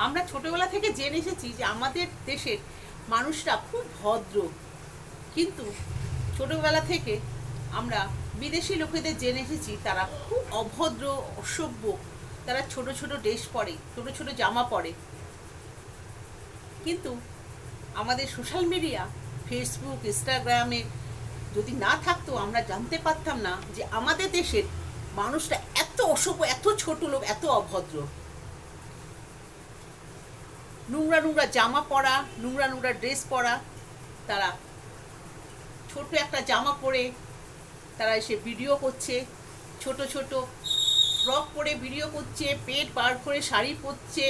আমরা ছোটবেলা থেকে জেনে এসেছি যে আমাদের দেশের মানুষরা খুব ভদ্র, কিন্তু ছোটবেলা থেকে আমরা বিদেশি লোকেদের জেনে এসেছি তারা খুব অভদ্র, অসভ্য। তারা ছোট ছোট ড্রেস পরে, ছোট ছোট জামা পরে। কিন্তু আমাদের সোশ্যাল মিডিয়া, ফেসবুক, ইনস্টাগ্রামে যদি না থাকতো আমরা জানতে পারতাম না যে আমাদের দেশের মানুষটা এত অসভ্য, এত ছোট লোক, এত অভদ্র। নোংরা নোংরা জামা পরা, নোংরা নোংরা ড্রেস পরা। তারা ছোট একটা জামা পরে তারা এসে ভিডিও করছে, ছোট ছোট ফ্রক পরে ভিডিও করছে, পেট বার করে শাড়ি পরছে,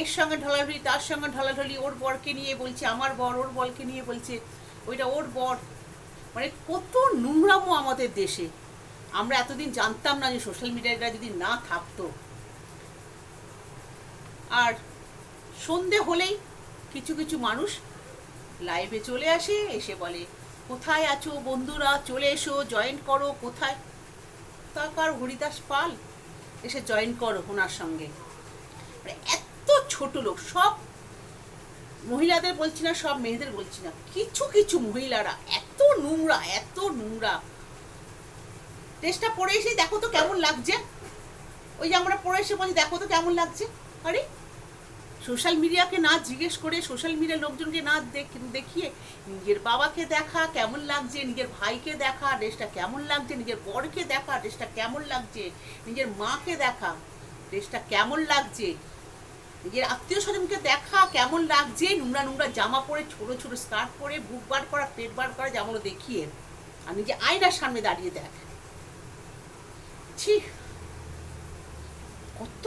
এর সঙ্গে ঢলাঢলি, তার সঙ্গে ঢলাঢলি, ওর বরকে নিয়ে বলছে আমার বর, ওর বরকে নিয়ে বলছে ওইটা ওর বর। মানে কত নোংরামো আমাদের দেশে। আমরা এতদিন জানতাম না যে সোশ্যাল মিডিয়াটা যদি না থাকতো। আর সন্ধে হলেই কিছু কিছু মানুষ লাইভে চলে আসে, এসে বলে কোথায় আছো বন্ধুরা, চলে এসো, জয়েন করো। কোথায়? তাকার হরিদাস পাল, এসে জয়েন করো ওনার সঙ্গে। মানে এত ছোট লোক। সব মহিলাদের বলছি না, সব মেয়েদের বলছি না, কিছু কিছু মহিলারা এত নোংরা, এত নোংরা। ড্রেসটা পরে এসে দেখো তো কেমন লাগছে, ওই যে আমরা পরে এসে বলছি দেখো তো কেমন লাগছে। আরে সোশ্যাল মিডিয়াকে না জিজ্ঞেস করে, সোশ্যাল মিডিয়ার লোকজনকে না দেখিয়ে নিজের বাবাকে দেখা কেমন লাগছে, নিজের ভাইকে দেখা ড্রেসটা কেমন লাগছে, নিজের বরকে দেখা ড্রেসটা কেমন লাগছে, নিজের মাকে দেখা ড্রেসটা কেমন লাগছে, নিজের আত্মীয় স্বজনকে দেখা কেমন লাগছে নোংরা নোংরা জামা পরে, ছোট ছোট স্কার্ট পরে, বুক বার করা, পেট বার করা জামাগুলো দেখিয়ে, আর নিজে আয়নার সামনে দাঁড়িয়ে দেখ। ছি, কত